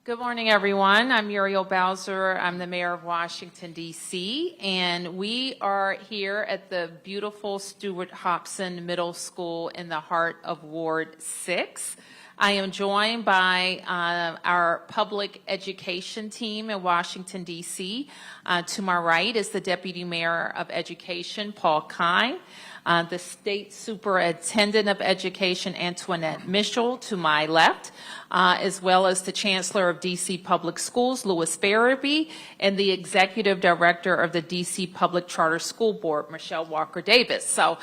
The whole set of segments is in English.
Good morning, everyone. I'm Muriel Bowser. I'm the mayor of Washington, D.C., and we are here at the beautiful Stewart Hobson Middle School in the heart of Ward 6. I am joined by our public education team in Washington, D.C. To my right is the Deputy Mayor of Education, Paul Kine. The State Superintendent of Education, Antoinette Mitchell, to my left, as well as the Chancellor of D.C. Public Schools, Louis Farabee, and the Executive Director of the D.C. Public Charter School Board, Michelle Walker-Davis. So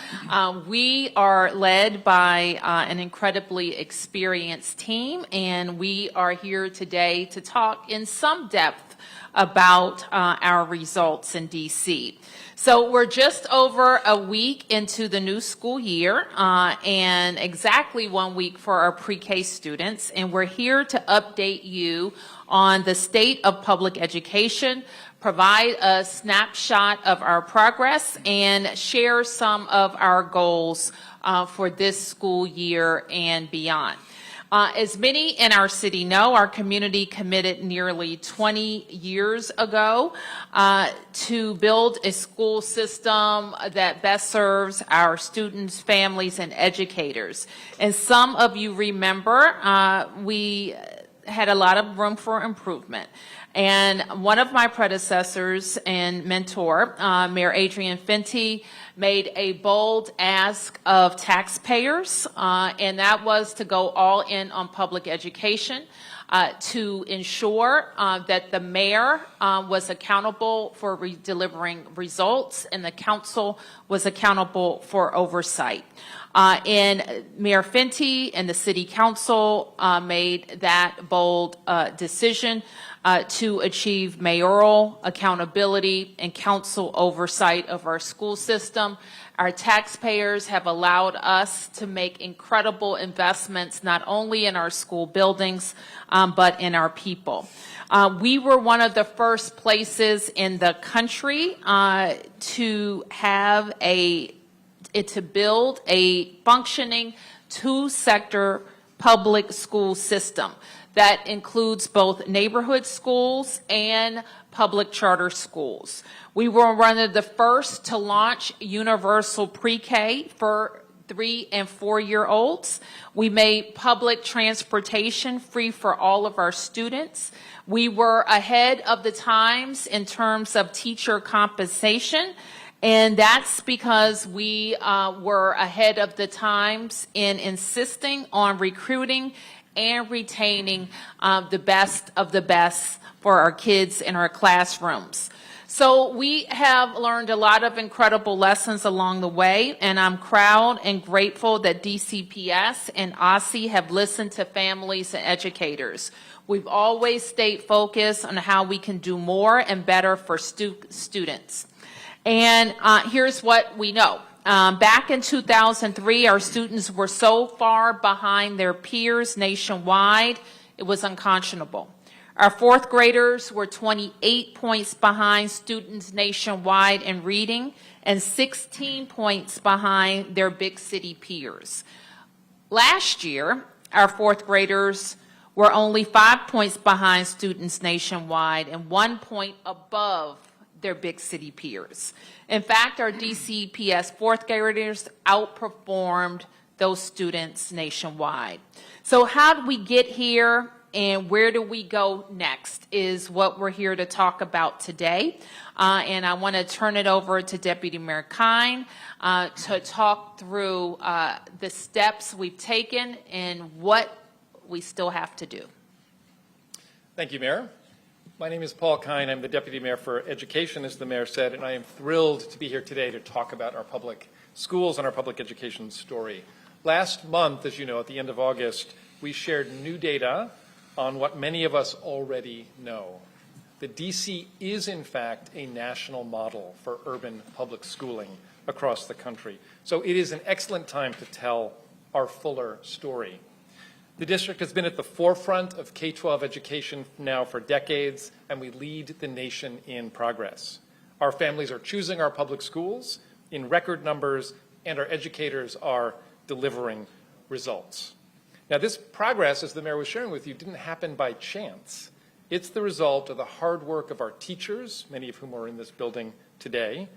we are led by an incredibly experienced team, and we are here today to talk in some depth about our results in D.C. So we're just over a week into the new school year and exactly 1 week for our pre-K students, and we're here to update you on the state of public education, provide a snapshot of our progress, and share some of our goals for this school year and beyond. As many in our city know, our community committed nearly 20 years ago to build a school system that best serves our students, families, and educators. And some of you remember we had a lot of room for improvement. And one of my predecessors and mentor, Mayor Adrian Fenty, made a bold ask of taxpayers, and that was to go all in on public education, to ensure that the mayor was accountable for delivering results and the council was accountable for oversight. And Mayor Fenty and the City Council made that bold decision to achieve mayoral accountability and council oversight of our school system. Our taxpayers have allowed us to make incredible investments not only in our school buildings, but in our people. We were one of the first places in the country to have to build a functioning two-sector public school system that includes both neighborhood schools and public charter schools. We were one of the first to launch universal pre-K for 3- and 4-year-olds. We made public transportation free for all of our students. We were ahead of the times in terms of teacher compensation, and that's because we were ahead of the times in insisting on recruiting and retaining the best of the best for our kids in our classrooms. So we have learned a lot of incredible lessons along the way, and I'm proud and grateful that DCPS and OSSE have listened to families and educators. We've always stayed focused on how we can do more and better for students. And here's what we know. Back in 2003, our students were so far behind their peers nationwide, it was unconscionable. Our fourth graders were 28 points behind students nationwide in reading and 16 points behind their big city peers. Last year, our fourth graders were only 5 points behind students nationwide and 1 point above their big city peers. In fact, our DCPS fourth graders outperformed those students nationwide. So how did we get here and where do we go next is what we're here to talk about today. And I want to turn it over to Deputy Mayor Kine to talk through the steps we've taken and what we still have to do. Thank you, Mayor. My name is Paul Kine. I'm the Deputy Mayor for Education, as the Mayor said, and I am thrilled to be here today to talk about our public schools and our public education story. Last month, as you know, at the end of August, we shared new data on what many of us already know. The DC is, in fact, a national model for urban public schooling across the country. So it is an excellent time to tell our fuller story. The district has been at the forefront of K-12 education now for decades, and we lead the nation in progress. Our families are choosing our public schools in record numbers, and our educators are delivering results. Now, this progress, as the mayor was sharing with you, didn't happen by chance. It's the result of the hard work of our teachers, many of whom are in this building today,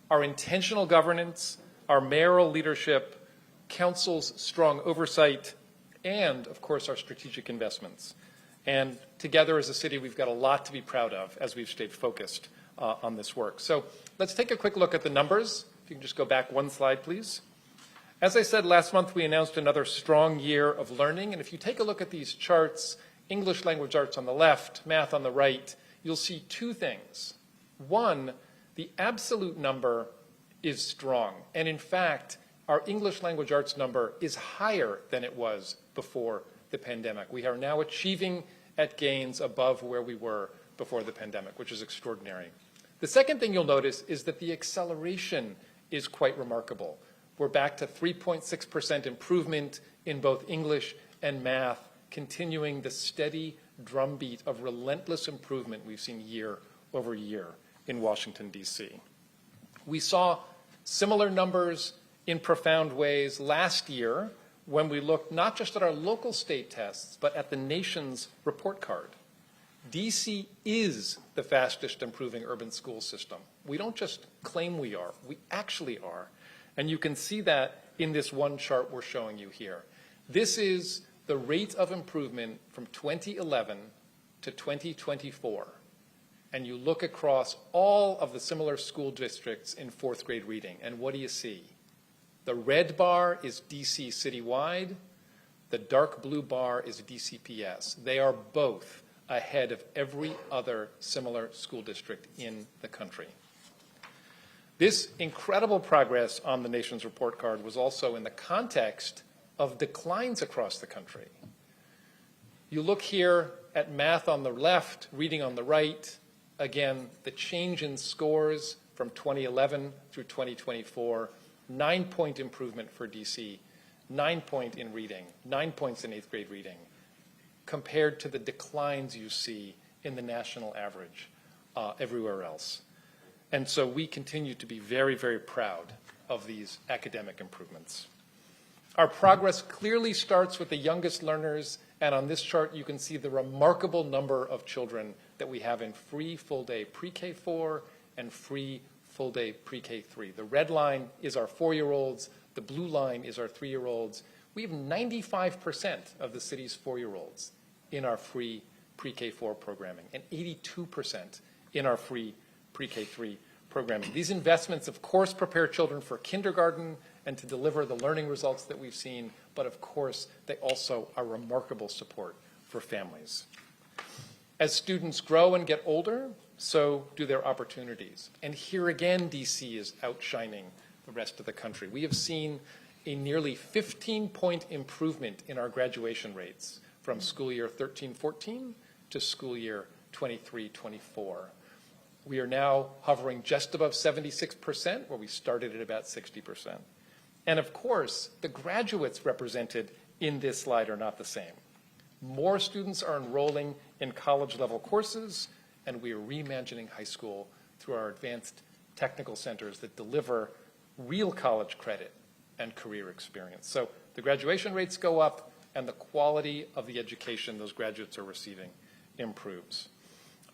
our intentional governance, our mayoral leadership, council's strong oversight, and, of course, our strategic investments. And together as a city, we've got a lot to be proud of as we've stayed focused on this work. So let's take a quick look at the numbers. If you can just go back one slide, please. As I said, last month we announced another strong year of learning. And if you take a look at these charts, English language arts on the left, math on the right, you'll see two things. One, the absolute number is strong. And in fact, our English language arts number is higher than it was before the pandemic. We are now achieving at gains above where we were before the pandemic, which is extraordinary. The second thing you'll notice is that the acceleration is quite remarkable. We're back to 3.6% improvement in both English and math, continuing the steady drumbeat of relentless improvement we've seen year over year in Washington, D.C. We saw similar numbers in profound ways last year when we looked not just at our local state tests, but at the nation's report card. D.C. is the fastest improving urban school system. We don't just claim we are, we actually are. And you can see that in this one chart we're showing you here. This is the rate of improvement from 2011 to 2024. And you look across all of the similar school districts in fourth grade reading, and what do you see? The red bar is DC citywide. The dark blue bar is DCPS. They are both ahead of every other similar school district in the country. This incredible progress on the nation's report card was also in the context of declines across the country. You look here at math on the left, reading on the right. Again, the change in scores from 2011 through 2024, 9-point improvement for DC, 9-point in reading, 9 points in 8th grade reading, compared to the declines you see in the national average everywhere else. And so we continue to be very, very proud of these academic improvements. Our progress clearly starts with the youngest learners, and on this chart you can see the remarkable number of children that we have in free full-day pre-K4 and free full-day pre-K3. The red line is our 4-year-olds, the blue line is our 3-year-olds. We have 95% of the city's 4-year-olds in our free pre-K4 programming and 82% in our free pre-K3 programming. These investments, of course, prepare children for kindergarten and to deliver the learning results that we've seen, but of course, they also are remarkable support for families. As students grow and get older, so do their opportunities. And here again, DC is outshining the rest of the country. We have seen a nearly 15-point improvement in our graduation rates from school year 13-14 to school year 23-24. We are now hovering just above 76%, where we started at about 60%. And of course, the graduates represented in this slide are not the same. More students are enrolling in college-level courses, and we are reimagining high school through our advanced technical centers that deliver real college credit and career experience. So the graduation rates go up, and the quality of the education those graduates are receiving improves.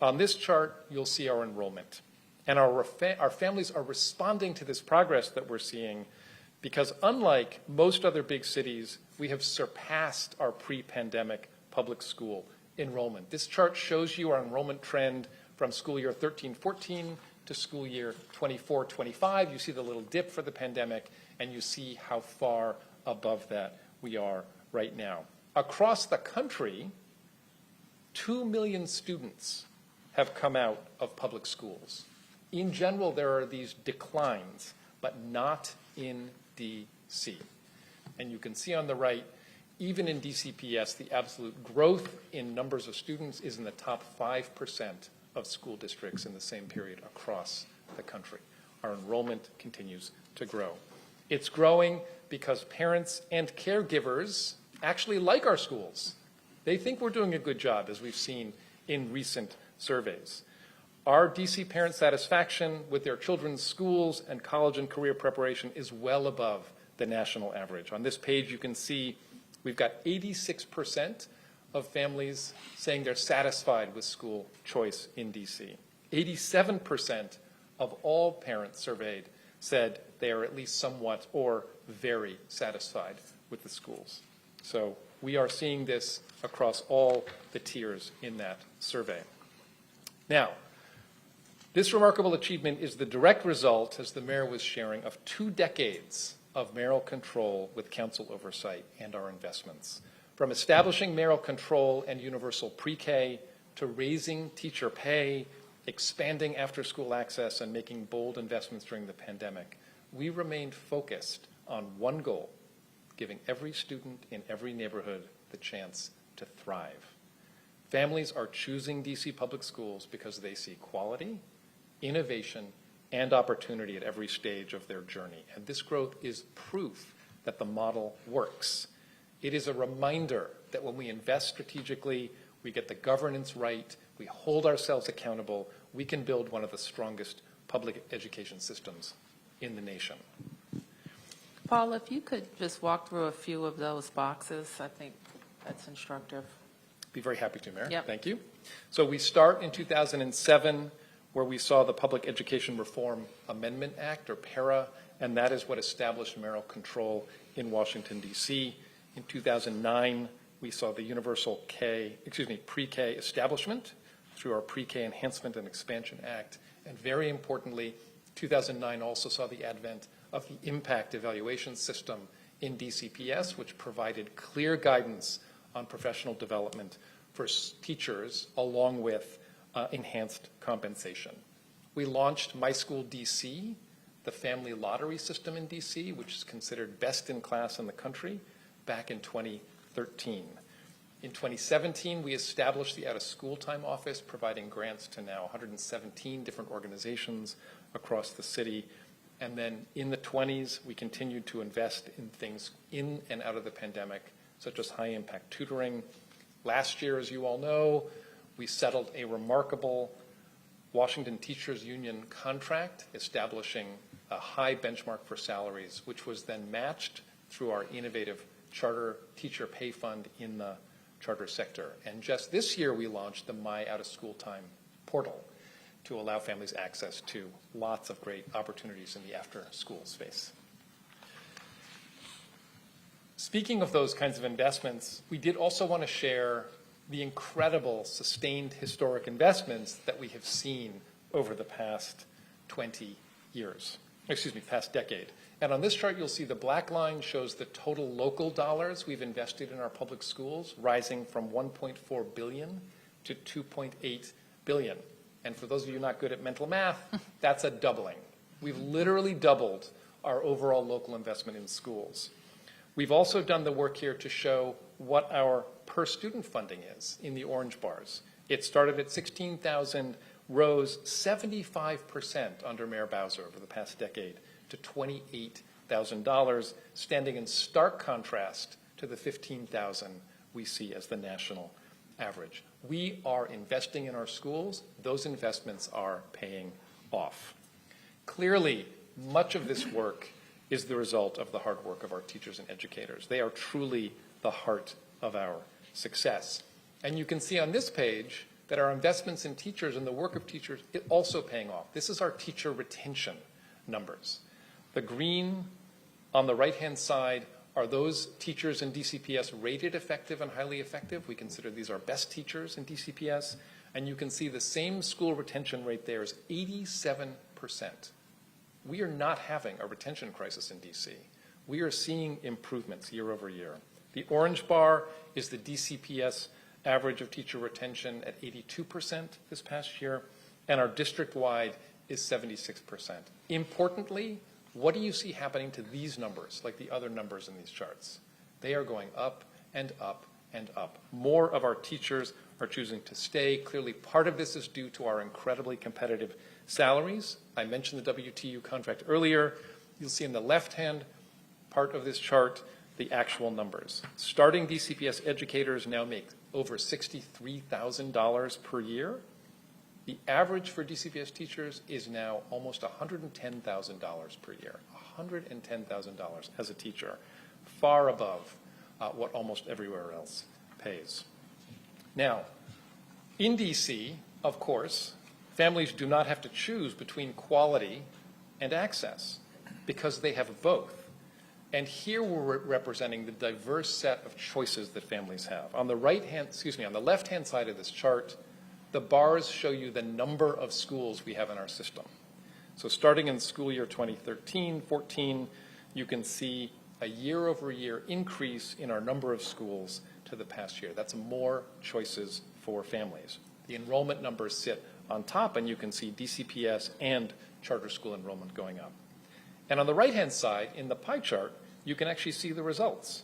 On this chart, you'll see our enrollment. And our families are responding to this progress that we're seeing because unlike most other big cities, we have surpassed our pre-pandemic public school enrollment. This chart shows you our enrollment trend from school year 13-14 to school year 24-25. You see the little dip for the pandemic, and you see how far above that we are right now. Across the country, 2 million students have come out of public schools. In general, there are these declines, but not in DC. And you can see on the right, even in DCPS, the absolute growth in numbers of students is in the top 5% of school districts in the same period across the country. Our enrollment continues to grow. It's growing because parents and caregivers actually like our schools. They think we're doing a good job, as we've seen in recent surveys. Our DC parent satisfaction with their children's schools and college and career preparation is well above the national average. On this page, you can see We've got 86% of families saying they're satisfied with school choice in DC. 87% of all parents surveyed said they are at least somewhat or very satisfied with the schools. So we are seeing this across all the tiers in that survey. Now, this remarkable achievement is the direct result, as the mayor was sharing, of 2 decades of mayoral control with council oversight and our investments. From establishing mayoral control and universal pre-K to raising teacher pay, expanding after-school access, and making bold investments during the pandemic, we remained focused on one goal: giving every student in every neighborhood the chance to thrive. Families are choosing DC public schools because they see quality, innovation, and opportunity at every stage of their journey. And this growth is proof that the model works. It is a reminder that when we invest strategically, we get the governance right, we hold ourselves accountable, we can build one of the strongest public education systems in the nation. Paul, if you could just walk through a few of those boxes, I think that's instructive. Be very happy to, Mayor. Yep. Thank you. So we start in 2007, where we saw the Public Education Reform Amendment Act, or PARA, and that is what established mayoral control in Washington, D.C. In 2009, we saw the universal pre-K establishment through our Pre-K Enhancement and Expansion Act. And very importantly, 2009 also saw the advent of the impact evaluation system in DCPS, which provided clear guidance on professional development for teachers, along with enhanced compensation. We launched My School DC, the family lottery system in DC, which is considered best in class in the country, back in 2013. In 2017, we established the Out-of-School Time Office, providing grants to now 117 different organizations across the city. And then in the 20s, we continued to invest in things in and out of the pandemic, such as high-impact tutoring. Last year, as you all know, we settled a remarkable Washington Teachers Union contract establishing a high benchmark for salaries, which was then matched through our innovative charter teacher pay fund in the charter sector. And just this year, we launched the My Out of School Time portal to allow families access to lots of great opportunities in the after-school space. Speaking of those kinds of investments, we did also want to share the incredible sustained historic investments that we have seen over the past 20 years, past decade. And on this chart, you'll see the black line shows the total local dollars we've invested in our public schools, rising from $1.4 billion to $2.8 billion. And for those of you not good at mental math, that's a doubling. We've literally doubled our overall local investment in schools. We've also done the work here to show what our per student funding is in the orange bars. It started at 16,000, rose 75% under Mayor Bowser over the past decade to $28,000, standing in stark contrast to the 15,000 we see as the national average. We are investing in our schools. Those investments are paying off. Clearly, much of this work is the result of the hard work of our teachers and educators. They are truly the heart of our success. And you can see on this page that our investments in teachers and the work of teachers is also paying off. This is our teacher retention numbers. The green on the right-hand side are those teachers in DCPS rated effective and highly effective. We consider these our best teachers in DCPS. And you can see the same school retention rate there is 87%. We are not having a retention crisis in DC. We are seeing improvements year over year. The orange bar is the DCPS average of teacher retention at 82% this past year, and our district-wide is 76%. Importantly, what do you see happening to these numbers, like the other numbers in these charts? They are going up and up and up. More of our teachers are choosing to stay. Clearly, part of this is due to our incredibly competitive salaries. I mentioned the WTU contract earlier. You'll see in the left-hand part of this chart the actual numbers. Starting DCPS educators now make over $63,000 per year. The average for DCPS teachers is now almost $110,000 per year. $110,000 as a teacher, far above what almost everywhere else pays. Now, in DC, of course, families do not have to choose between quality and access because they have both. And here we're representing the diverse set of choices that families have. On the on the left-hand side of this chart, the bars show you the number of schools we have in our system. So starting in school year 2013-14, you can see a year-over-year increase in our number of schools to the past year. That's more choices for families. The enrollment numbers sit on top, and you can see DCPS and charter school enrollment going up. And on the right-hand side, in the pie chart, you can actually see the results.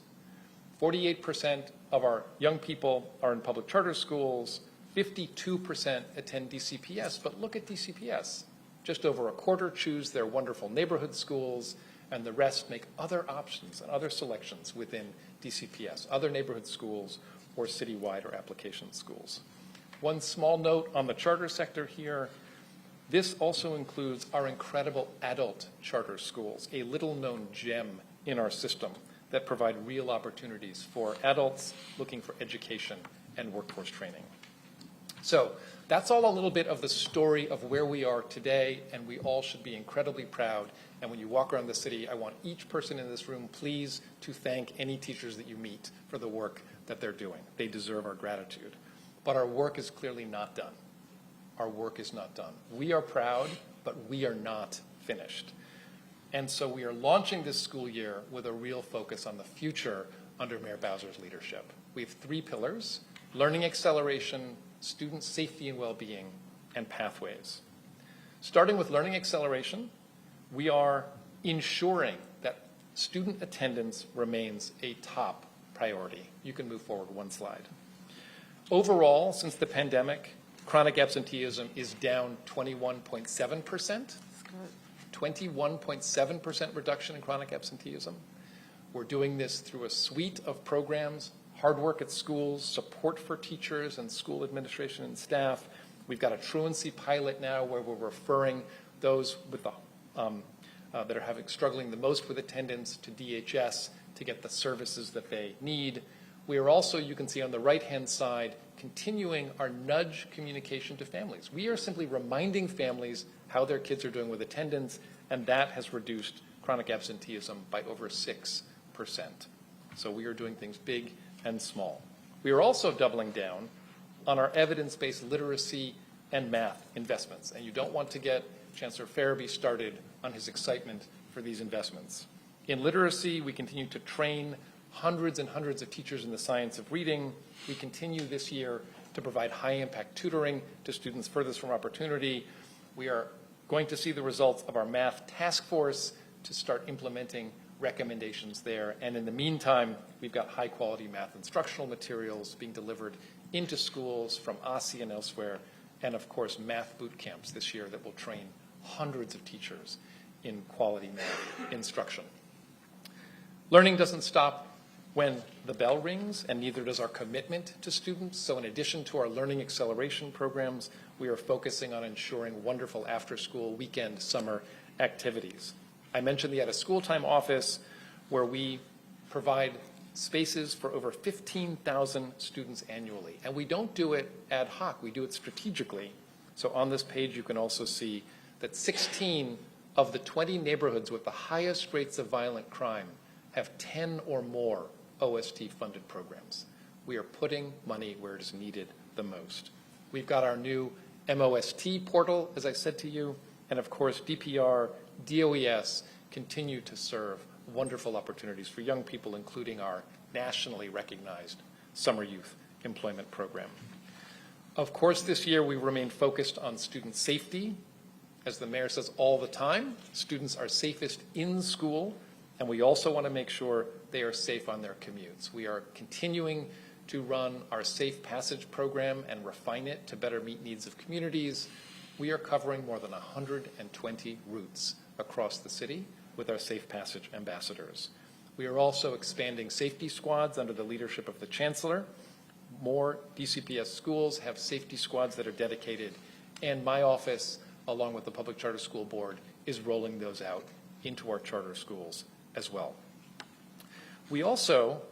48% of our young people are in public charter schools, 52% attend DCPS, but look at DCPS. Just over a quarter choose their wonderful neighborhood schools, and the rest make other options and other selections within DCPS, other neighborhood schools or citywide or application schools. One small note on the charter sector here, this also includes our incredible adult charter schools, a little-known gem in our system that provide real opportunities for adults looking for education and workforce training. So that's all a little bit of the story of where we are today, and we all should be incredibly proud. And when you walk around the city, I want each person in this room, please, to thank any teachers that you meet for the work that they're doing. They deserve our gratitude. But our work is clearly not done. Our work is not done. We are proud, but we are not finished. And so we are launching this school year with a real focus on the future under Mayor Bowser's leadership. We have 3 pillars: learning acceleration, student safety and well-being, and pathways. Starting with learning acceleration, we are ensuring that student attendance remains a top priority. You can move forward one slide. Overall, since the pandemic, chronic absenteeism is down 21.7%. 21.7% reduction in chronic absenteeism. We're doing this through a suite of programs: hard work at schools, support for teachers and school administration and staff. We've got a truancy pilot now where we're referring those with the, that are struggling the most with attendance to DHS to get the services that they need. We are also, you can see on the right-hand side, continuing our nudge communication to families. We are simply reminding families how their kids are doing with attendance, and that has reduced chronic absenteeism by over 6%. So we are doing things big and small. We are also doubling down on our evidence-based literacy and math investments, and you don't want to get Chancellor Farabee started on his excitement for these investments. In literacy, we continue to train hundreds and hundreds of teachers in the science of reading. We continue this year to provide high-impact tutoring to students furthest from opportunity. We are going to see the results of our math task force to start implementing recommendations there. And in the meantime, we've got high-quality math instructional materials being delivered into schools from OSSI and elsewhere, and of course math boot camps this year that will train hundreds of teachers in quality math instruction. Learning doesn't stop when the bell rings, and neither does our commitment to students. So in addition to our learning acceleration programs, we are focusing on ensuring wonderful after-school, weekend, summer activities. I mentioned the out-of-school time office, where we provide spaces for over 15,000 students annually. And we don't do it ad hoc, we do it strategically. So on this page, you can also see that 16 of the 20 neighborhoods with the highest rates of violent crime have 10 or more OST-funded programs. We are putting money where it is needed the most. We've got our new MOST portal, as I said to you, and of course DPR, DOES continue to serve wonderful opportunities for young people, including our nationally recognized Summer Youth Employment Program. Of course, this year we remain focused on student safety. As the mayor says all the time, students are safest in school, and we also want to make sure they are safe on their commutes. We are continuing to run our Safe Passage program and refine it to better meet needs of communities. We are covering more than 120 routes across the city with our Safe Passage ambassadors. We are also expanding safety squads under the leadership of the Chancellor. More DCPS schools have safety squads that are dedicated, and my office, along with the Public Charter School Board, is rolling those out into our charter schools as well. We also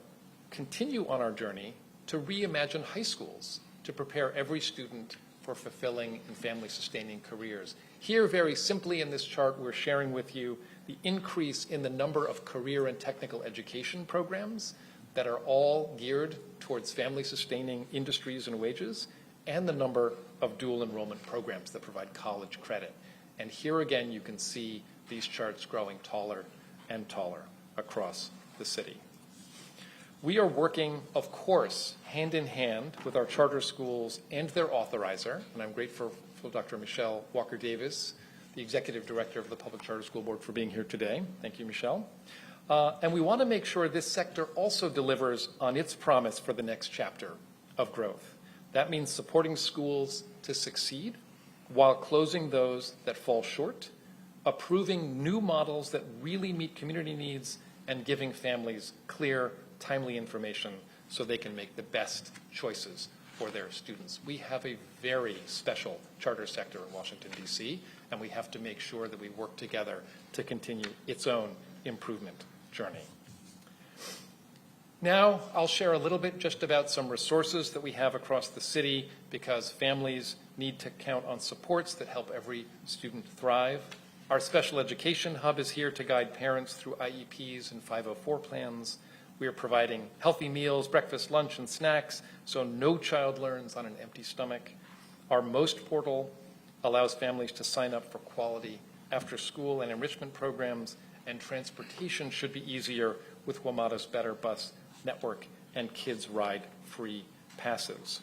continue on our journey to reimagine high schools to prepare every student for fulfilling and family-sustaining careers. Here, very simply in this chart, we're sharing with you the increase in the number of career and technical education programs that are all geared towards family-sustaining industries and wages, and the number of dual enrollment programs that provide college credit. And here again, you can see these charts growing taller and taller across the city. We are working, of course, hand in hand with our charter schools and their authorizer, and I'm grateful for Dr. Michelle Walker-Davis, the Executive Director of the Public Charter School Board, for being here today. Thank you, Michelle. And we want to make sure this sector also delivers on its promise for the next chapter of growth. That means supporting schools to succeed while closing those that fall short, approving new models that really meet community needs, and giving families clear, timely information so they can make the best choices for their students. We have a very special charter sector in Washington, D.C., and we have to make sure that we work together to continue its own improvement journey. Now, I'll share a little bit just about some resources that we have across the city, because families need to count on supports that help every student thrive. Our special education hub is here to guide parents through IEPs and 504 plans. We are providing healthy meals, breakfast, lunch, and snacks, so no child learns on an empty stomach. Our Most portal allows families to sign up for quality after-school and enrichment programs, and transportation should be easier with WMATA's Better Bus Network and Kids Ride free passes.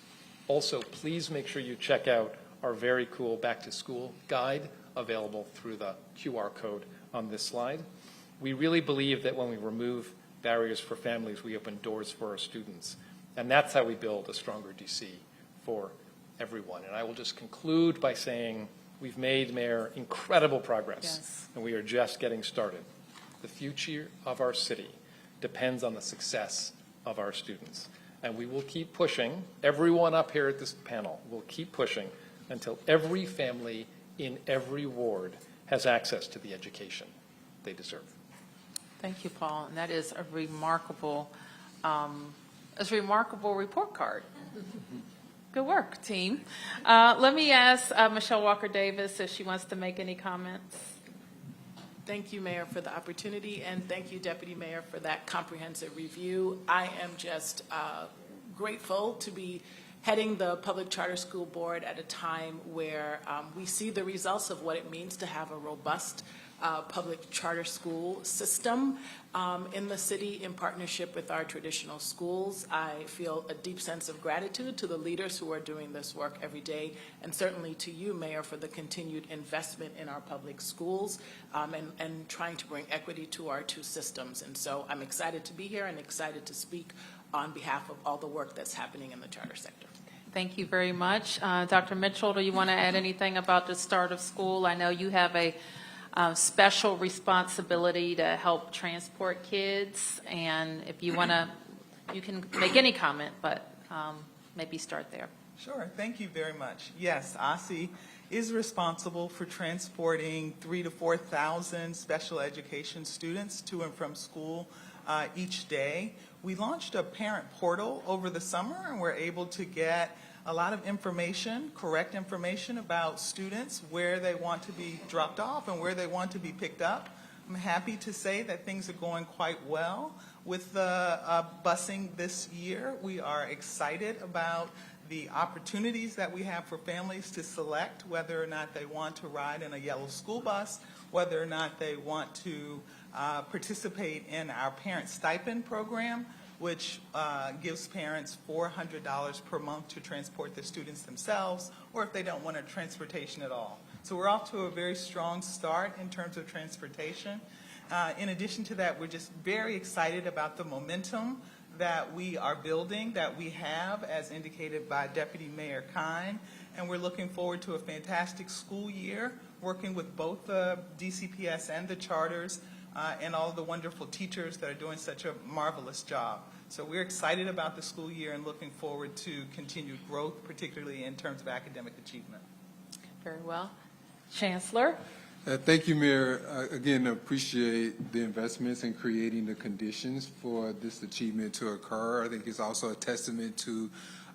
Also, please make sure you check out our very cool back-to-school guide available through the QR code on this slide. We really believe that when we remove barriers for families, we open doors for our students. And that's how we build a stronger DC for everyone. And I will just conclude by saying we've made, Mayor, incredible progress. Yes. And we are just getting started. The future of our city depends on the success of our students. And we will keep pushing. Everyone up here at this panel will keep pushing until every family in every ward has access to the education they deserve. Thank you, Paul. And that is a remarkable report card. Good work, team. Let me ask Michelle Walker-Davis if she wants to make any comments. Thank you, Mayor, for the opportunity, and thank you, Deputy Mayor, for that comprehensive review. I am just grateful to be heading the Public Charter School Board at a time where we see the results of what it means to have a robust public charter school system in the city in partnership with our traditional schools. I feel a deep sense of gratitude to the leaders who are doing this work every day, and certainly to you, Mayor, for the continued investment in our public schools and trying to bring equity to our two systems. And so I'm excited to be here and excited to speak on behalf of all the work that's happening in the charter sector. Thank you very much. Dr. Mitchell, do you want to add anything about the start of school? I know you have a special responsibility to help transport kids, and if you want to, you can make any comment, but maybe start there. Sure, thank you very much. Yes, OSSI is responsible for transporting 3,000 to 4,000 special education students to and from school each day. We launched a parent portal over the summer, and we're able to get a lot of information, correct information about students, where they want to be dropped off and where they want to be picked up. I'm happy to say that things are going quite well with the busing this year. We are excited about the opportunities that we have for families to select whether or not they want to ride in a yellow school bus, whether or not they want to participate in our parent stipend program, which gives parents $400 per month to transport their students themselves, or if they don't want a transportation at all. So we're off to a very strong start in terms of transportation. In addition to that, we're just very excited about the momentum that we are building, that we have, as indicated by Deputy Mayor Kine, and we're looking forward to a fantastic school year, working with both the DCPS and the charters, and all of the wonderful teachers that are doing such a marvelous job. So we're excited about the school year and looking forward to continued growth, particularly in terms of academic achievement. Very well. Chancellor? Thank you, Mayor. Again, appreciate the investments in creating the conditions for this achievement to occur. I think it's also a testament to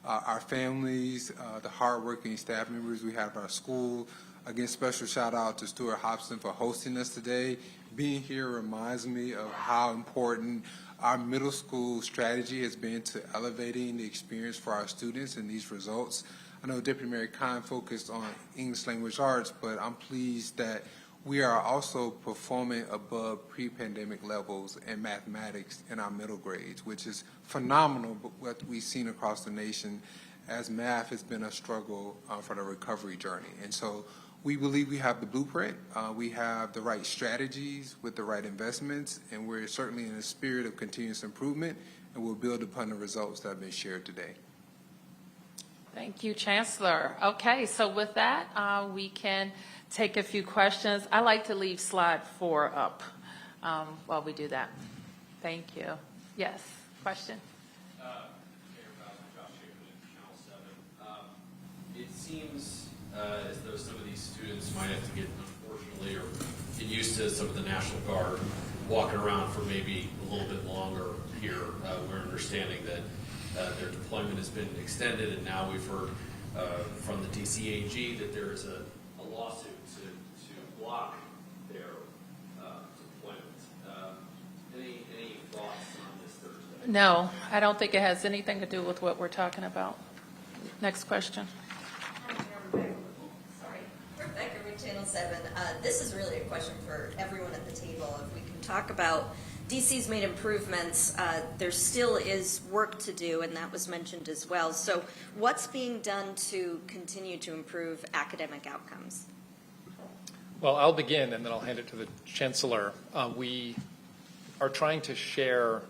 our families, the hardworking staff members we have at our school. Again, special shout out to Stuart Hobson for hosting us today. Being here reminds me of how important our middle school strategy has been to elevating the experience for our students and these results. I know Deputy Mayor Khan focused on English language arts, but I'm pleased that we are also performing above pre-pandemic levels in mathematics in our middle grades, which is phenomenal, but what we've seen across the nation as math has been a struggle for the recovery journey. And so we believe we have the blueprint, we have the right strategies with the right investments, and we're certainly in a spirit of continuous improvement, and we'll build upon the results that have been shared today. Thank you, Chancellor. Okay, so with that, we can take a few questions. I like to leave slide 4 up while we do that. Thank you. Yes, question? Mayor Bowser, Josh Chambers, Channel 7. It seems as though some of these students might have to get, unfortunately, or get used to some of the National Guard walking around for maybe a little bit longer here. We're understanding that their deployment has been extended, and now we've heard from the DCAG that there is a lawsuit to block their deployment. Any thoughts on this Thursday? No, I don't think it has anything to do with what we're talking about. Next question. Sorry, Rebecca with Channel 7. This is really a question for everyone at the table. If we can talk about DC's made improvements, there still is work to do, and that was mentioned as well. So what's being done to continue to improve academic outcomes? Well, I'll begin, and then I'll hand it to the Chancellor. We are trying to share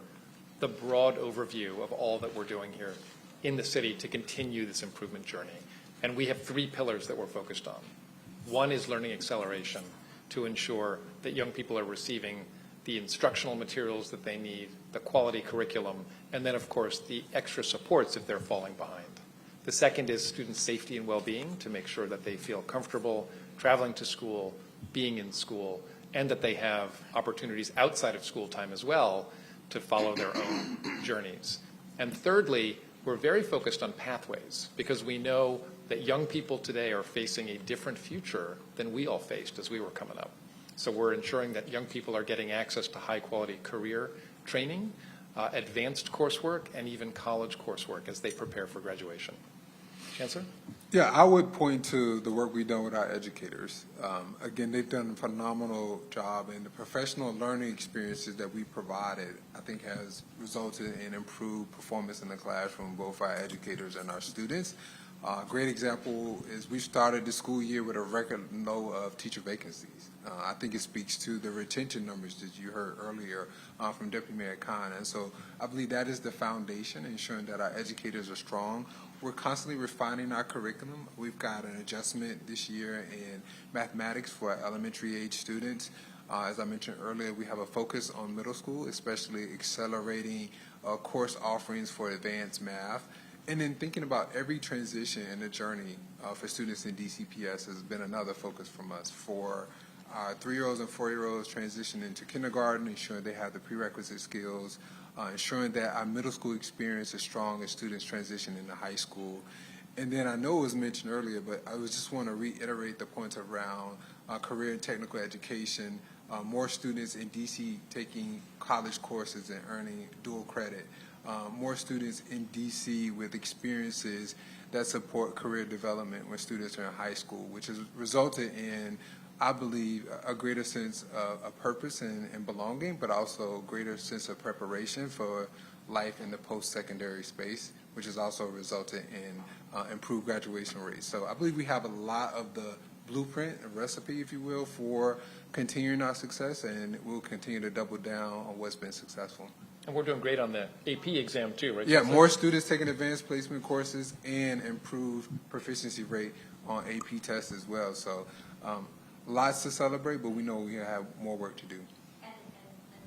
the broad overview of all that we're doing here in the city to continue this improvement journey. And we have 3 pillars that we're focused on. One is learning acceleration, to ensure that young people are receiving the instructional materials that they need, the quality curriculum, and then, of course, the extra supports if they're falling behind. The second is student safety and well-being, to make sure that they feel comfortable traveling to school, being in school, and that they have opportunities outside of school time as well to follow their own journeys. And thirdly, we're very focused on pathways, because we know that young people today are facing a different future than we all faced as we were coming up. So we're ensuring that young people are getting access to high-quality career training, advanced coursework, and even college coursework as they prepare for graduation. Chancellor? Yeah, I would point to the work we've done with our educators. Again, they've done a phenomenal job, and the professional learning experiences that we provided, I think, has resulted in improved performance in the classroom, both for our educators and our students. A great example is we started the school year with a record low of teacher vacancies. I think it speaks to the retention numbers that you heard earlier from Deputy Mayor Khan. And so I believe that is the foundation, ensuring that our educators are strong. We're constantly refining our curriculum. We've got an adjustment this year in mathematics for our elementary age students. As I mentioned earlier, we have a focus on middle school, especially accelerating course offerings for advanced math. And then thinking about every transition in the journey for students in DCPS has been another focus from us. For our 3-year-olds and 4-year-olds transition into kindergarten, ensuring they have the prerequisite skills, ensuring that our middle school experience is strong as students transition into high school. And then I know it was mentioned earlier, but I just want to reiterate the points around career and technical education, more students in DC taking college courses and earning dual credit. More students in DC with experiences that support career development when students are in high school, which has resulted in, I believe, a greater sense of purpose and belonging, but also a greater sense of preparation for life in the post-secondary space, which has also resulted in improved graduation rates. So I believe we have a lot of the blueprint, a recipe, if you will, for continuing our success, and we'll continue to double down on what's been successful. And we're doing great on the AP exam too, right? Yeah, more students taking advanced placement courses and improved proficiency rate on AP tests as well. So lots to celebrate, but we know we have more work to do. And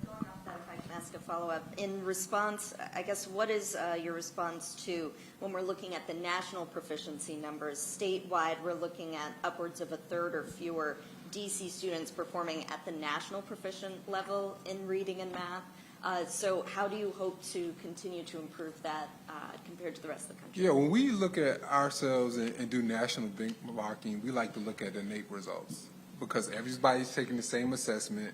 going off that, if I can ask a follow-up. In response, I guess, what is your response to when we're looking at the national proficiency numbers? Statewide, we're looking at upwards of a third or fewer DC students performing at the national proficient level in reading and math. So how do you hope to continue to improve that compared to the rest of the country? Yeah, when we look at ourselves and do national benchmarking, we like to look at innate results because everybody's taking the same assessment.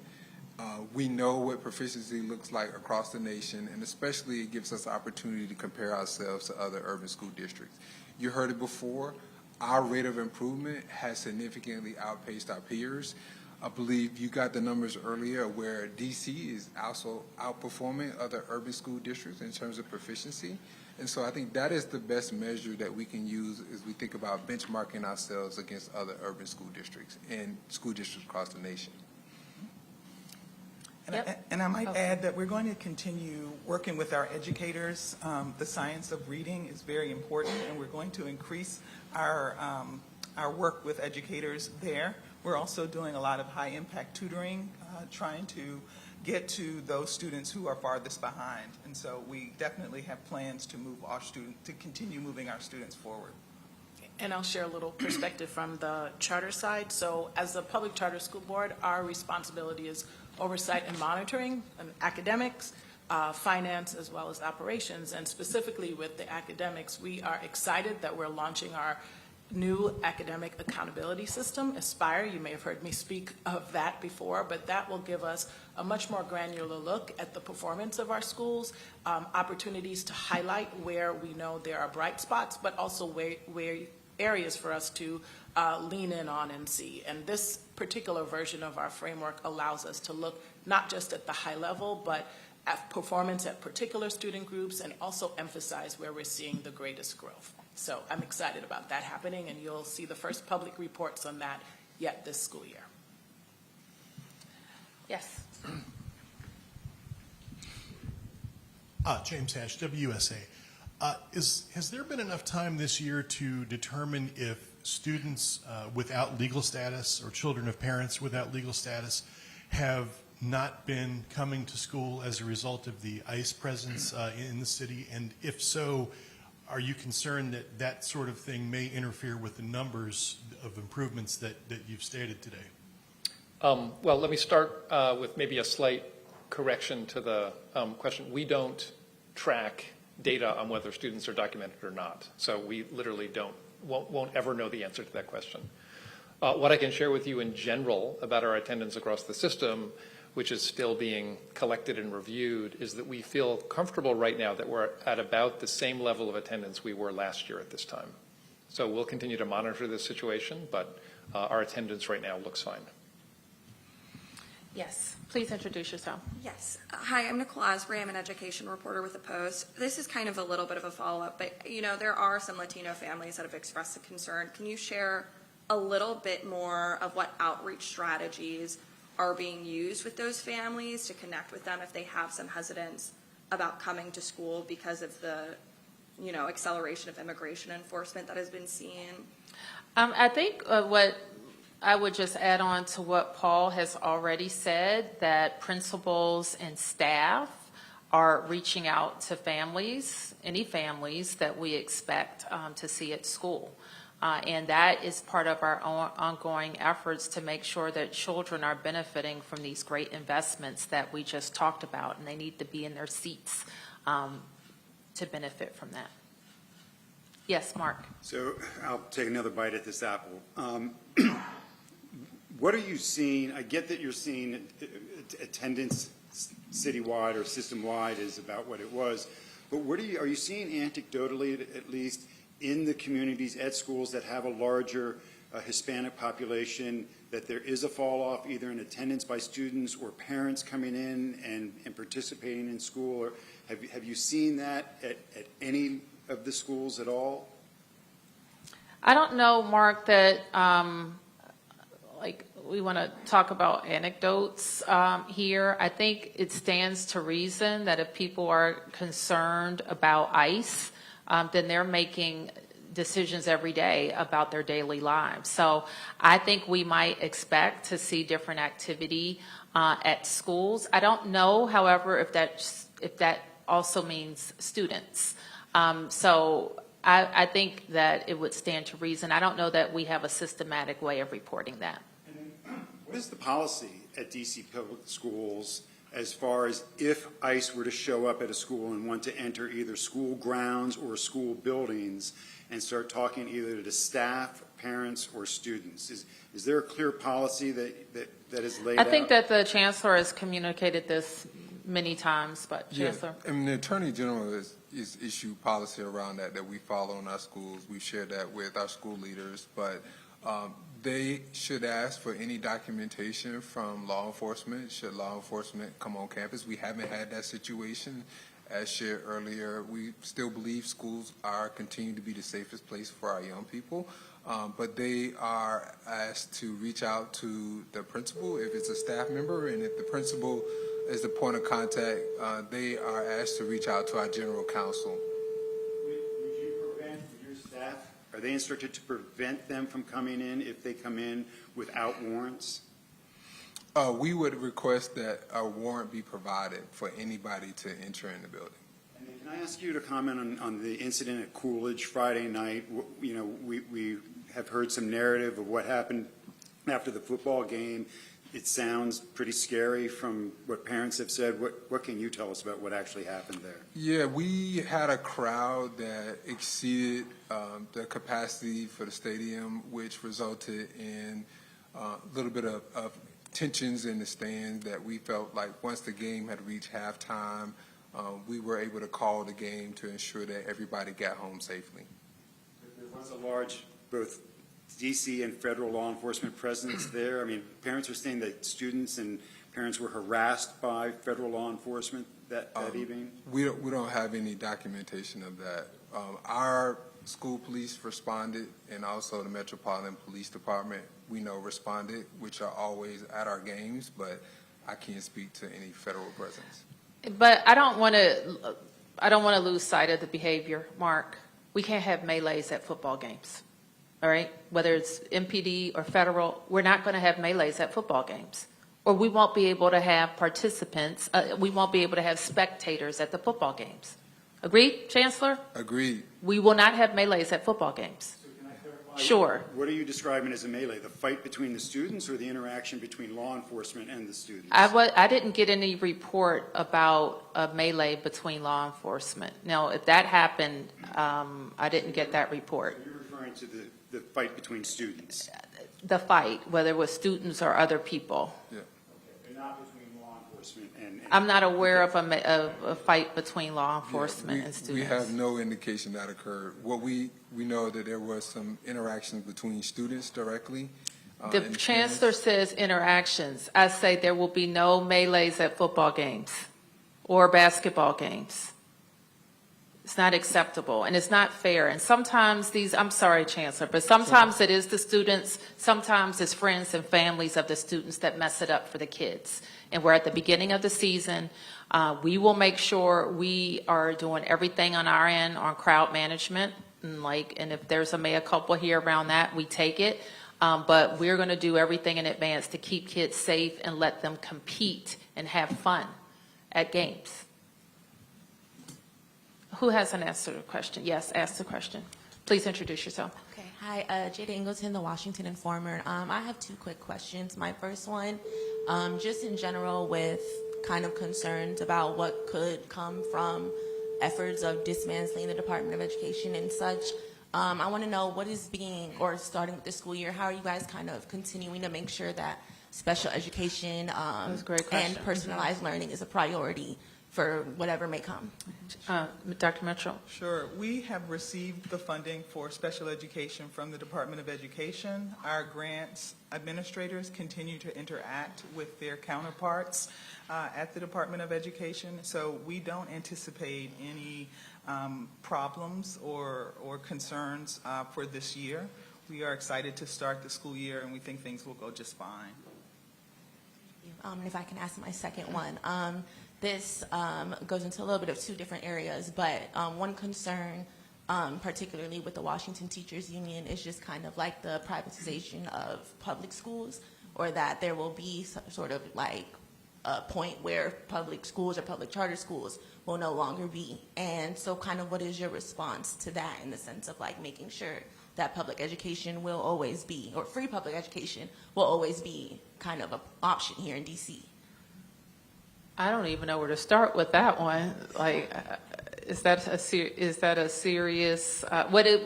We know what proficiency looks like across the nation, and especially it gives us the opportunity to compare ourselves to other urban school districts. You heard it before. Our rate of improvement has significantly outpaced our peers. I believe you got the numbers earlier where DC is also outperforming other urban school districts in terms of proficiency. And so I think that is the best measure that we can use as we think about benchmarking ourselves against other urban school districts and school districts across the nation. And I might add that we're going to continue working with our educators. The science of reading is very important, and we're going to increase our work with educators there. We're also doing a lot of high-impact tutoring, trying to get to those students who are farthest behind. And so we definitely have plans to move our to continue moving our students forward. And I'll share a little perspective from the charter side. So as a public charter school board, our responsibility is oversight and monitoring and academics, finance, as well as operations. And specifically with the academics, we are excited that we're launching our new academic accountability system, Aspire. You may have heard me speak of that before, but that will give us a much more granular look at the performance of our schools, opportunities to highlight where we know there are bright spots, but also where areas for us to lean in on and see. And this particular version of our framework allows us to look not just at the high level, but at performance at particular student groups and also emphasize where we're seeing the greatest growth. So I'm excited about that happening, and you'll see the first public reports on that yet this school year. Yes. James Hatch, WUSA. Has there been enough time this year to determine if students without legal status or children of parents without legal status have not been coming to school as a result of the ICE presence in the city? And if so, are you concerned that that sort of thing may interfere with the numbers of improvements that you've stated today? Well, let me start with maybe a slight correction to the question. We don't track data on whether students are documented or not. So we literally won't ever know the answer to that question. What I can share with you in general about our attendance across the system, which is still being collected and reviewed, is that we feel comfortable right now that we're at about the same level of attendance we were last year at this time. So we'll continue to monitor this situation, but our attendance right now looks fine. Yes. Please introduce yourself. Yes. Hi, I'm Nicole Asbury. I'm an education reporter with The Post. This is kind of a little bit of a follow-up, but, you know, there are some Latino families that have expressed a concern. Can you share a little bit more of what outreach strategies are being used with those families to connect with them if they have some hesitance about coming to school because of the, you know, acceleration of immigration enforcement that has been seen? I think what I would just add on to what Paul has already said, that principals and staff are reaching out to families, any families that we expect to see at school. And that is part of our ongoing efforts to make sure that children are benefiting from these great investments that we just talked about, and they need to be in their seats to benefit from that. Yes, Mark. So I'll take another bite at this apple. What are you seeing? I get that you're seeing attendance citywide or system-wide is about what it was, but what are you seeing anecdotally, at least, in the communities at schools that have a larger Hispanic population, that there is a fall off either in attendance by students or parents coming in and participating in school? Or have you seen that at any of the schools at all? I don't know, Mark, that we want to talk about anecdotes here. I think it stands to reason that if people are concerned about ICE, then they're making decisions every day about their daily lives. So I think we might expect to see different activity at schools. I don't know, however, if that also means students. So I think that it would stand to reason. I don't know that we have a systematic way of reporting that. What is the policy at DC Public Schools as far as if ICE were to show up at a school and want to enter either school grounds or school buildings and start talking either to staff, parents, or students? Is there a clear policy that is laid out? I think that the chancellor has communicated this many times, but Chancellor? I mean, the Attorney General is issued policy around that we follow in our schools. We've shared that with our school leaders, but they should ask for any documentation from law enforcement should law enforcement come on campus. We haven't had that situation. As shared earlier, we still believe schools continue to be the safest place for our young people, but they are asked to reach out to the principal if it's a staff member, and if the principal is the point of contact, they are asked to reach out to our general counsel. Would you prevent your staff, are they instructed to prevent them from coming in if they come in without warrants? We would request that a warrant be provided for anybody to enter in the building. And then can I ask you to comment on the incident at Coolidge Friday night? You know, we have heard some narrative of what happened after the football game. It sounds pretty scary from what parents have said. What can you tell us about what actually happened there? Yeah, we had a crowd that exceeded the capacity for the stadium, which resulted in a little bit of tensions in the stands that we felt like once the game had reached halftime, we were able to call the game to ensure that everybody got home safely. There was a large, both DC and federal law enforcement presence there. I mean, parents were saying that students and parents were harassed by federal law enforcement that evening. We don't have any documentation of that. Our school police responded, and also the Metropolitan Police Department, we know, responded, which are always at our games, but I can't speak to any federal presence. But I don't want to lose sight of the behavior, Mark. We can't have melees at football games. All right, whether it's MPD or federal, we're not going to have melees at football games, or we won't be able to have participants. We won't be able to have spectators at the football games. Agreed, Chancellor? Agreed. We will not have melees at football games. So can I clarify? Sure. What are you describing as a melee? The fight between the students or the interaction between law enforcement and the students? I didn't get any report about a melee between law enforcement. Now, if that happened, I didn't get that report. So you're referring to the fight between students? The fight, whether it was students or other people. Yeah. Okay, but not between law enforcement and I'm not aware of a fight between law enforcement and students. We have no indication that occurred. What we know that there was some interactions between students directly. The and chancellor says interactions. I say there will be no melees at football games or basketball games. It's not acceptable, and it's not fair. And sometimes I'm sorry, Chancellor, but sometimes it is the students, sometimes it's friends and families of the students that mess it up for the kids. And we're at the beginning of the season. We will make sure we are doing everything on our end on crowd management. And if there's a mea culpa here around that, we take it. But we're going to do everything in advance to keep kids safe and let them compete and have fun at games. Who hasn't answered the question? Yes, ask the question. Please introduce yourself. Okay. Hi, Jada Ingleton, the Washington Informer. I have two quick questions. My first one, just in general with kind of concerns about what could come from efforts of dismantling the Department of Education and such. I want to know what is starting with the school year, how are you guys kind of continuing to make sure that special education That's a great and question. personalized learning is a priority for whatever may come? Dr. Mitchell. Sure. We have received the funding for special education from the Department of Education. Our grants administrators continue to interact with their counterparts at the Department of Education, so we don't anticipate any problems or concerns for this year. We are excited to start the school year, and we think things will go just fine. And if I can ask my second one, this goes into a little bit of two different areas, but one concern particularly with the Washington Teachers Union, is just kind of like the privatization of public schools, or that there will be some sort of like a point where public schools or public charter schools will no longer be. And so kind of what is your response to that, in the sense of like making sure that public education will always be, or free public education will always be kind of an option here in DC? I don't even know where to start with that one. Like, is that a serious?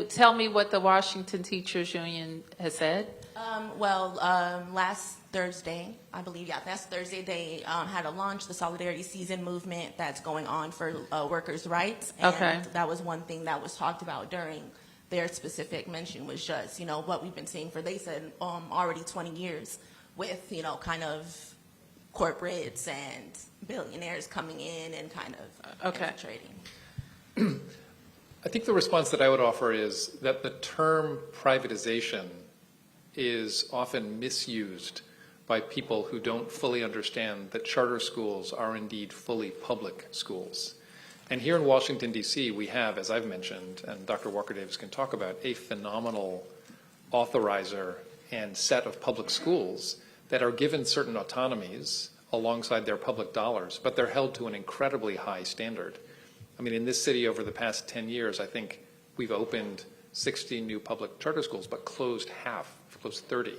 Tell me what the Washington Teachers Union has said. Last Thursday, I believe, last Thursday, they had to launch the Solidarity Season movement that's going on for workers' rights. And Okay. that was one thing that was talked about during their specific mention, was just, what we've been seeing for, they said, already 20 years with, kind of corporates and billionaires coming in and kind of infiltrating. I think the response that I would offer is that the term privatization is often misused by people who don't fully understand that charter schools are indeed fully public schools. And here in Washington, D.C., we have, as I've mentioned, and Dr. Walker-Davis can talk about, a phenomenal authorizer and set of public schools that are given certain autonomies alongside their public dollars, but they're held to an incredibly high standard. I mean, in this city over the past 10 years, I think we've opened 60 new public charter schools, but closed 30.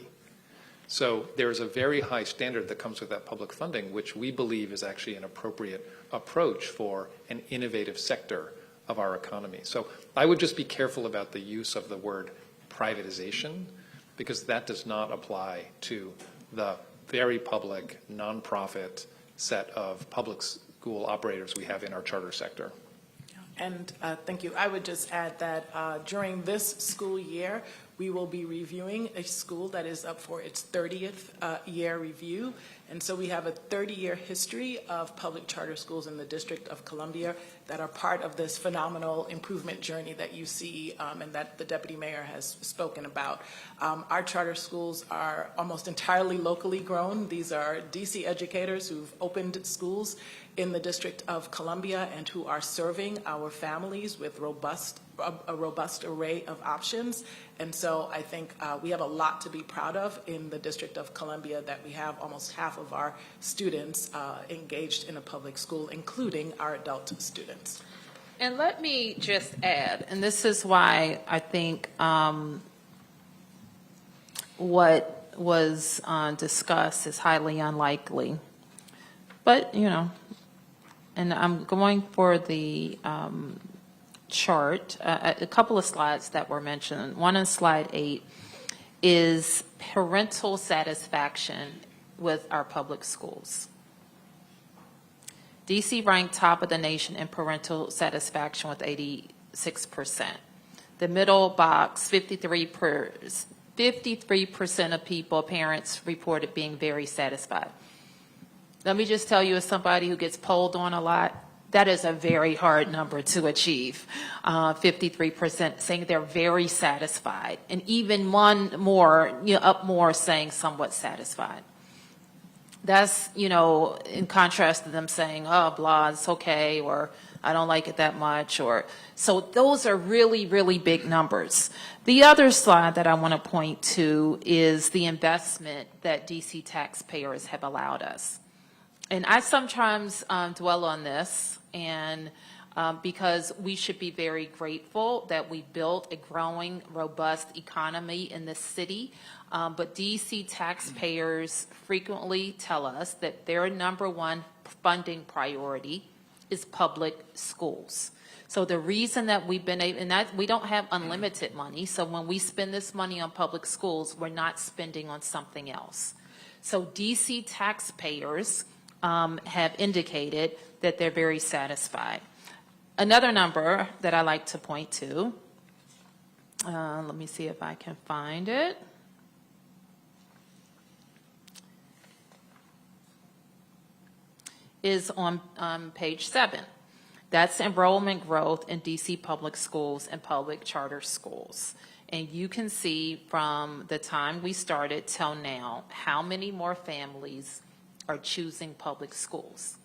So there's a very high standard that comes with that public funding, which we believe is actually an appropriate approach for an innovative sector of our economy. So I would just be careful about the use of the word privatization, because that does not apply to the very public, nonprofit set of public school operators we have in our charter sector. And thank you. I would just add that during this school year, we will be reviewing a school that is up for its 30th year review. And so we have a 30-year history of public charter schools in the District of Columbia that are part of this phenomenal improvement journey that you see and that the Deputy Mayor has spoken about. Our charter schools are almost entirely locally grown. These are DC educators who've opened schools in the District of Columbia and who are serving our families with a robust array of options. And so I think we have a lot to be proud of in the District of Columbia, that we have almost half of our students engaged in a public school, including our adult students. And let me just add, and this is why I think what was discussed is highly unlikely. But, and I'm going for the chart, a couple of slides that were mentioned. One on slide 8 is parental satisfaction with our public schools. DC ranked top of the nation in parental satisfaction with 86%. The middle box, 53% of parents reported being very satisfied. Let me just tell you, as somebody who gets polled on a lot, that is a very hard number to achieve. 53% saying they're very satisfied, and even one more, up more, saying somewhat satisfied. That's, in contrast to them saying, oh, blah, it's okay, or I don't like it that much, or so those are really, really big numbers. The other slide that I want to point to is the investment that DC taxpayers have allowed us. And I sometimes dwell on this, and because we should be very grateful that we built a growing, robust economy in this city. But DC taxpayers frequently tell us that their number one funding priority is public schools. So the reason that we've been able, and that we don't have unlimited money, so when we spend this money on public schools, we're not spending on something else. So DC taxpayers have indicated that they're very satisfied. Another number that I like to point to, let me see if I can find it. Is on page 7. That's enrollment growth in DC public schools and public charter schools. And you can see from the time we started till now, how many more families are choosing public schools.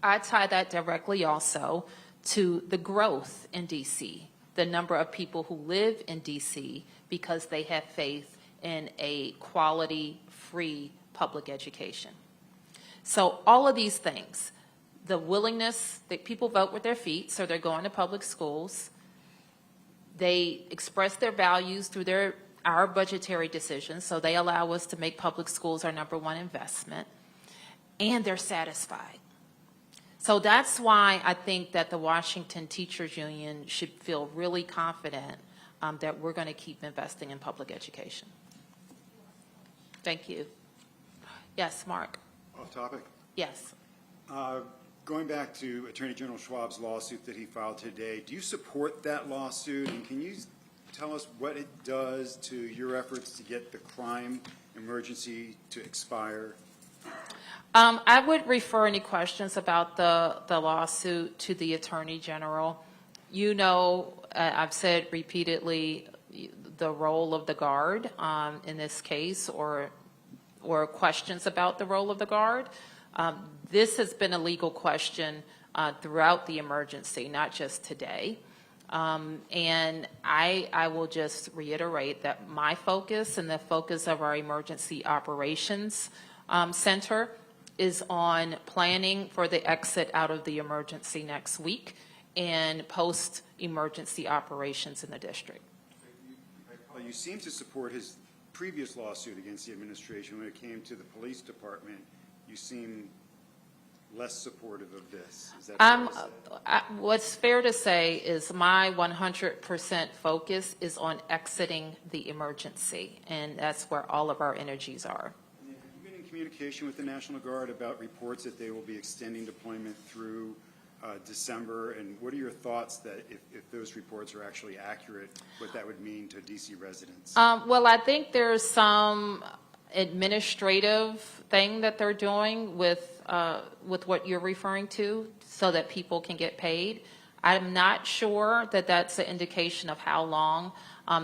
I tie that directly also to the growth in DC. the number of people who live in DC because they have faith in a quality, free public education. So all of these things, the willingness that people vote with their feet, so they're going to public schools. They express their values through our budgetary decisions, so they allow us to make public schools our #1 investment, and they're satisfied. So that's why I think that the Washington Teachers Union should feel really confident that we're going to keep investing in public education. Thank you. Yes, Mark? Off topic. Yes. Going back to Attorney General Schwab's lawsuit that he filed today, do you support that lawsuit? And can you tell us what it does to your efforts to get the crime emergency to expire? I would refer any questions about the lawsuit to the Attorney General. You know, I've said repeatedly the role of the Guard in this case, or questions about the role of the Guard. This has been a legal question throughout the emergency, not just today. And I will just reiterate that my focus and the focus of our Emergency Operations Center is on planning for the exit out of the emergency next week and post-emergency operations in the district. Well, you seem to support his previous lawsuit against the administration. When it came to the police department, you seem less supportive of this. Is that fair to say? What's fair to say is my 100% focus is on exiting the emergency, and that's where all of our energies are. Have you been in communication with the National Guard about reports that they will be extending deployment through December? And what are your thoughts that if those reports are actually accurate, what that would mean to D.C. residents? Well, I think there's some administrative thing that they're doing with what you're referring to so that people can get paid. I'm not sure that that's an indication of how long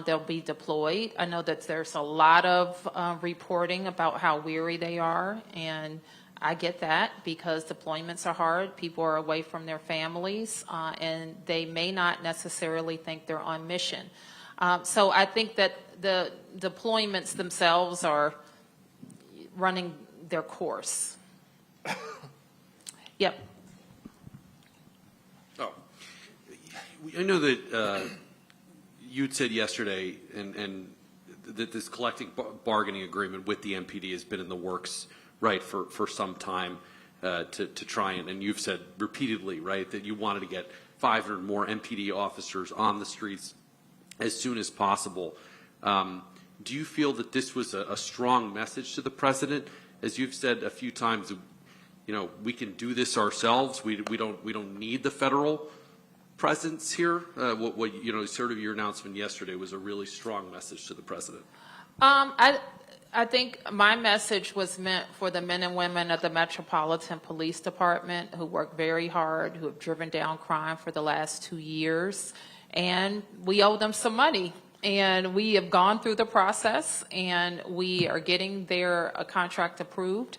they'll be deployed. I know that there's a lot of reporting about how weary they are, and I get that because deployments are hard. People are away from their families, and they may not necessarily think they're on mission. So I think that the deployments themselves are running their course. Yep. Oh, I know that you'd said yesterday, and that this collective bargaining agreement with the MPD has been in the works, right, for some time to try and you've said repeatedly, right, that you wanted to get 500 more MPD officers on the streets as soon as possible. Do you feel that this was a strong message to the president? As you've said a few times, you know, we can do this ourselves. We don't need the federal presence here. What you know, sort of your announcement yesterday was a really strong message to the president. I think my message was meant for the men and women of the Metropolitan Police Department who work very hard, who have driven down crime for the last 2 years, and we owe them some money. And we have gone through the process, and we are getting their contract approved.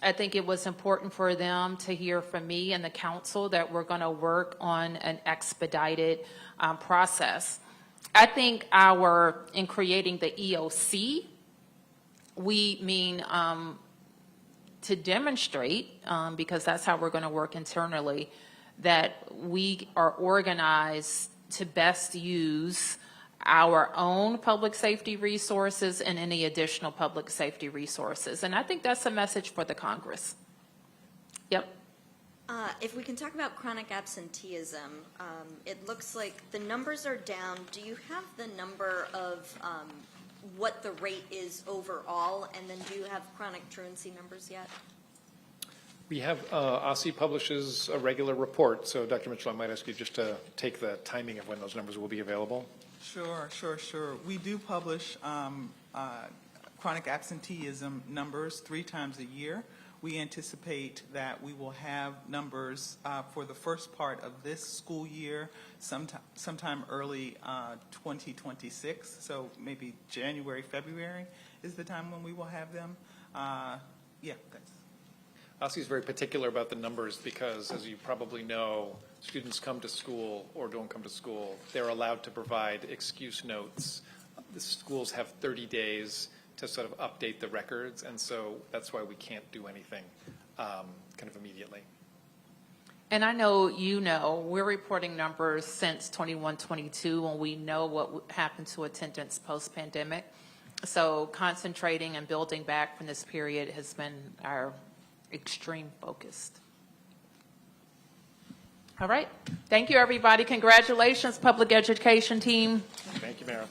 I think it was important for them to hear from me and the council that we're going to work on an expedited process. I think in creating the EOC, we mean to demonstrate, because that's how we're going to work internally, that we are organized to best use our own public safety resources and any additional public safety resources. And I think that's a message for the Congress. Yep. If we can talk about chronic absenteeism, it looks like the numbers are down. Do you have the number of what the rate is overall? And then do you have chronic truancy numbers yet? We have, OSSI publishes a regular report, so Dr. Mitchell, I might ask you just to take the timing of when those numbers will be available. Sure. We do publish chronic absenteeism numbers 3 times a year. We anticipate that we will have numbers for the first part of this school year, sometime early 2026. So maybe January, February is the time when we will have them. Yeah, that's. OSSE is very particular about the numbers because, as you probably know, students come to school or don't come to school. They're allowed to provide excuse notes. The schools have 30 days to sort of update the records, and so that's why we can't do anything kind of immediately. And I know we're reporting numbers since 21-22 when we know what happened to attendance post-pandemic. So concentrating and building back from this period has been our extreme focus. All right. Thank you, everybody. Congratulations, public education team. Thank you, Mara.